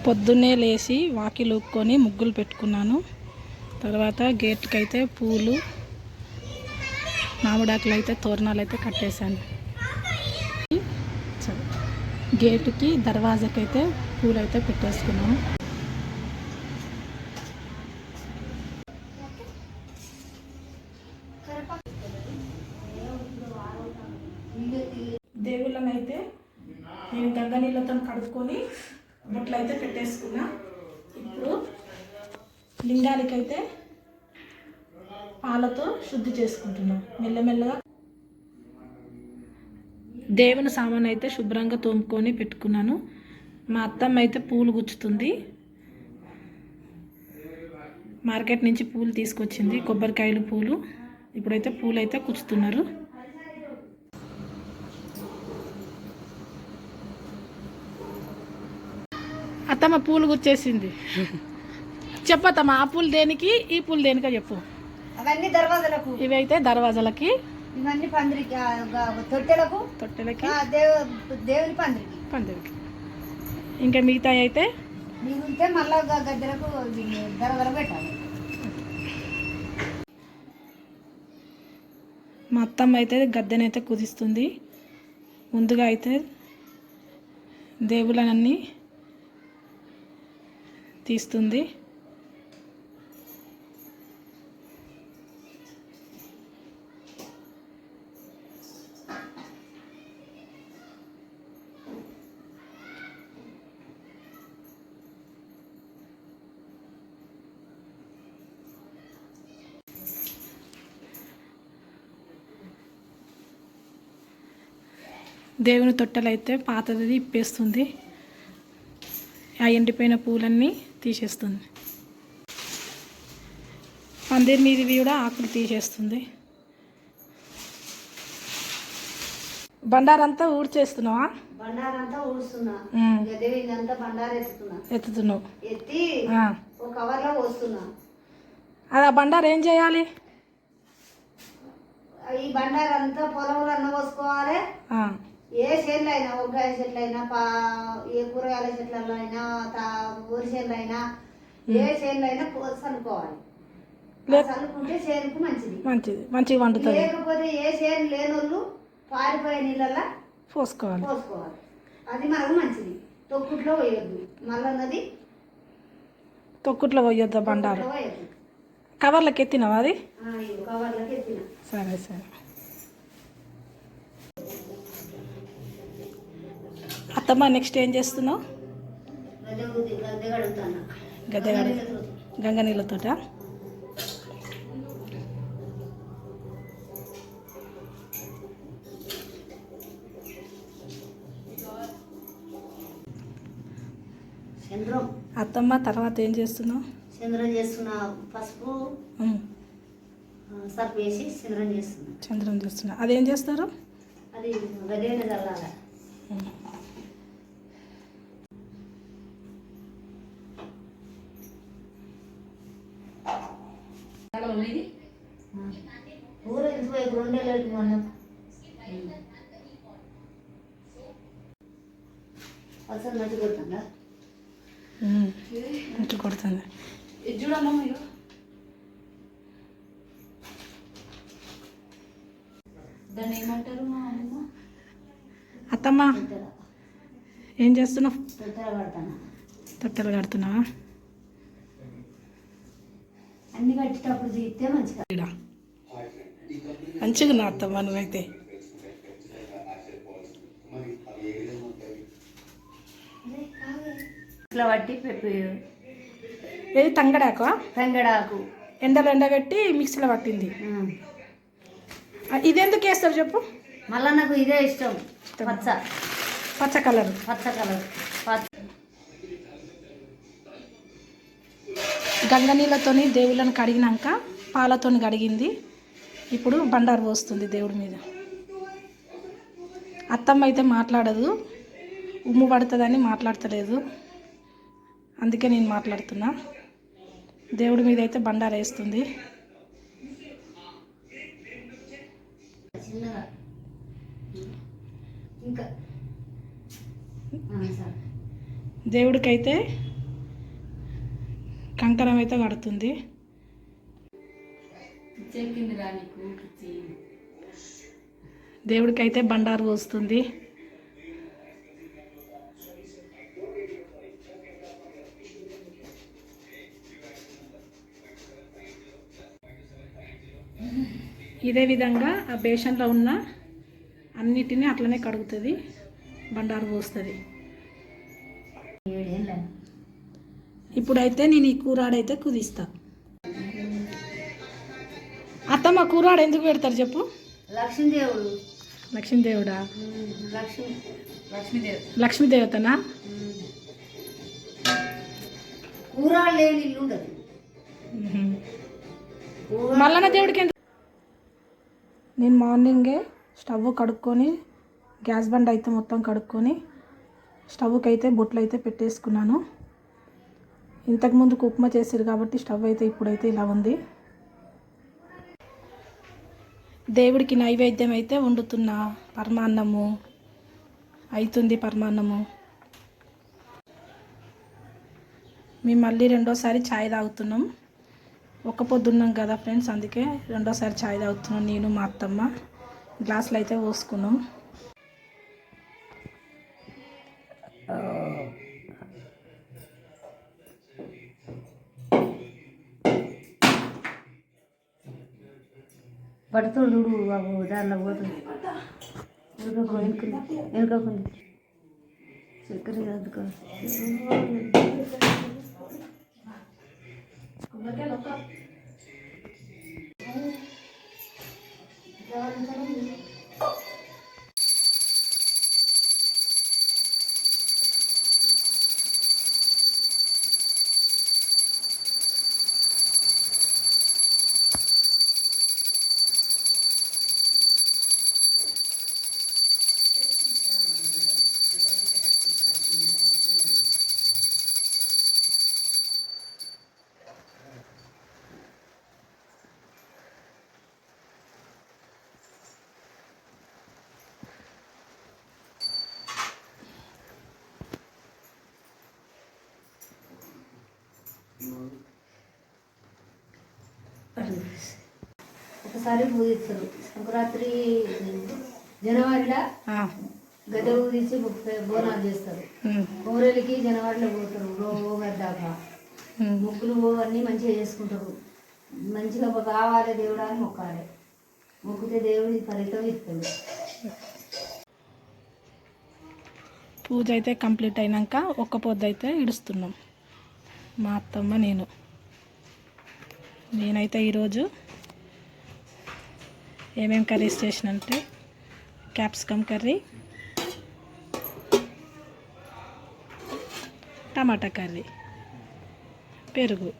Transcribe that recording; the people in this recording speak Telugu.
పొద్దున్నే లేచి వాకిలి ఊక్కొని ముగ్గులు పెట్టుకున్నాను. తర్వాత గేట్కి అయితే పూలు, మామిడాకులు అయితే తోరణాలు అయితే కట్టేశాను. గేటుకి దర్వాజాకి అయితే పూలు అయితే పెట్టేసుకున్నాను. దేవుళ్ళని అయితే నేను గంగ నీళ్ళతో కడుక్కొని బొట్లు అయితే పెట్టేసుకున్నా. ఇప్పుడు లింగానికైతే పాలతో శుద్ధి చేసుకుంటున్నాం మెల్లమెల్లగా. దేవుని సామాన్ అయితే శుభ్రంగా తోముకొని పెట్టుకున్నాను. మా అత్తమ్మ అయితే పూలు గుచ్చుతుంది. మార్కెట్ నుంచి పూలు తీసుకొచ్చింది, కొబ్బరికాయలు పూలు. ఇప్పుడైతే పూలు అయితే కుచ్చుతున్నారు. అత్తమ్మ పూలు గుచ్చేసింది. చెప్పత్తమ్మ, ఆ పూలు దేనికి, ఈ పూలు దేనికో చెప్పు. అవన్నీ దర్వాజాలకు, ఇవైతే దర్వాజాలకి, ఇవన్నీ పందిరికి, తొట్టెలకు, దేవుని పందిరికి. ఇంకా మిగతా అయితే మిగిలితే మళ్ళా గద్దెలకు దరదర పెట్టాలి. మా అత్తమ్మ అయితే గద్దెనైతే కుదిస్తుంది. ముందుగా అయితే దేవుళ్ళనన్నీ తీస్తుంది. దేవుని తొట్టెలైతే పాతది ఇప్పేస్తుంది. ఆ ఎండిపోయిన పూలన్నీ తీసేస్తుంది. పందిరి మీదవి కూడా ఆకులు తీసేస్తుంది. బండారంతా ఊడ్చేస్తున్నావా? బండారంతా ఊడుస్తున్నా, ఎత్తుతున్నావు. ఎత్తి ఒక కవర్లో పోస్తున్నా. అది ఆ బండారు ఏం చేయాలి? ఈ బండారంతా పొలంలో అన్న పోసుకోవాలి. ఏ చెట్లు అయినా, వంకాయ చెట్లు అయినా, ఏ కూరగాయల చెట్లలో అయినా, ఊరి చెట్లు అయినా, ఏ చేనులు అయినా చల్లుకోవాలి. చల్లుకుంటే చేనుకు మంచిగా వండుతుంది. లేకపోతే ఏ చేను లేనోళ్ళు పారిపోయే నీళ్ళల్లో పోసుకోవాలి. అది మనకు మంచిది. తొక్కుట్లో పోయొద్దు. మళ్ళన్నది తొక్కుట్లో పోయొద్దు. బండారు కవర్లకి ఎత్తినావా? అది కవర్లకి ఎత్తిన. సరే సరే. అత్తమ్మ, నెక్స్ట్ ఏం చేస్తున్నావు? గద్దె గంగ నీళ్ళతోట. అత్తమ్మ, తర్వాత ఏం చేస్తున్నావు? చంద్రం చేస్తున్నా. పసుపు సర్ఫ్ వేసి చంద్రం చేస్తున్నా. అదేం చేస్తారు? అది గద్దె చల్లాలి. ఊర ఇంటిపోయి 2 ఏళ్ళు మనం అసలు మంచి కొడుతుందా? మంచి కొడుతుంది. ఇది చూడమ్మా మీరు. దాన్ని ఏమంటారు మా అమ్మ? అత్తమ్మ, ఏం చేస్తున్నావు? తొట్టెలు కడుతున్నావా? అన్ని కట్టేటప్పుడు తీస్తే మంచిగా మంచిగా అత్తమ్మ. నువ్వైతే ఇట్లా పట్టి ఏది తంగడాకు? తంగడాకు ఎండలో ఎండగట్టి మిక్సీలో పట్టింది. ఇది ఎందుకు వేస్తారు చెప్పు? మళ్ళా నాకు ఇదే ఇష్టం. పచ్చ కలర్. గంగ నీళ్ళతోని దేవుళ్ళని కడిగినాక పాలతో కడిగింది. ఇప్పుడు బండారు పోస్తుంది దేవుడి మీద. అత్తమ్మ అయితే మాట్లాడదు, ఉమ్ము పడుతుందని మాట్లాడతలేదు. అందుకే నేను మాట్లాడుతున్నా. దేవుడి మీద అయితే బండారు వేస్తుంది. దేవుడికైతే కంకణం అయితే కడుతుంది. దేవుడికి అయితే బండారు పోస్తుంది. ఇదే విధంగా ఆ బేషన్లో ఉన్న అన్నిటినీ అట్లనే కడుగుతుంది, బండారు పోస్తుంది. ఇప్పుడైతే నేను ఈ కూరాడైతే కుదిస్తా. అత్తమ్మ కూరాడు ఎందుకు పెడతారు చెప్పు? లక్ష్మీదేవుడు. లక్ష్మీదేవుడా? లక్ష్మీదేవతనా? కూరాడు లేని ఇల్లు ఉండదు. మల్లన్న దేవుడికి ఎందుకు? నేను మార్నింగే స్టవ్ కడుక్కొని గ్యాస్ బండ్ అయితే మొత్తం కడుక్కొని స్టవ్కి అయితే బొట్లు అయితే పెట్టేసుకున్నాను. ఇంతకుముందు ఉప్మా చేసారు కాబట్టి స్టవ్ అయితే ఇప్పుడైతే ఇలా ఉంది. దేవుడికి నైవేద్యం అయితే వండుతున్నా. పరమాన్నము అవుతుంది. పరమాన్నము మేము మళ్ళీ రెండోసారి ఛాయ్ తాగుతున్నాం. ఒక్క పొద్దున్నాం కదా ఫ్రెండ్స్, అందుకే రెండోసారి ఛాయ్ తాగుతున్నాం. నేను మా అత్తమ్మ గ్లాసులు అయితే పోసుకున్నాం. పడుతుండు బాబు, దానిలో పోతుంది. వెనుకకుంది చక్కెర అద్దుకో. ఒకసారి పూజిస్తారు. సంక్రాంతి జనవరిలో గడ్డ పూజించి బోనాలు చేస్తారు. కోరెలికి జనవరిలో పోతారు. ఓగర్ దాకా ముగ్గులు అన్నీ మంచిగా చేసుకుంటారు. మంచిగా కావాలి దేవుడు అని మొక్కాలి. మొక్కితే దేవుడి ఫలితం ఇస్తుంది. పూజ అయితే కంప్లీట్ అయినాక ఒక్క పొద్దు అయితే ఇడుస్తున్నాం మా అత్తమ్మ నేనైతే ఈరోజు ఏమేమి కర్రీస్ చేసినంటే క్యాప్సికమ్ కర్రీ, టమాటా కర్రీ, పెరుగు.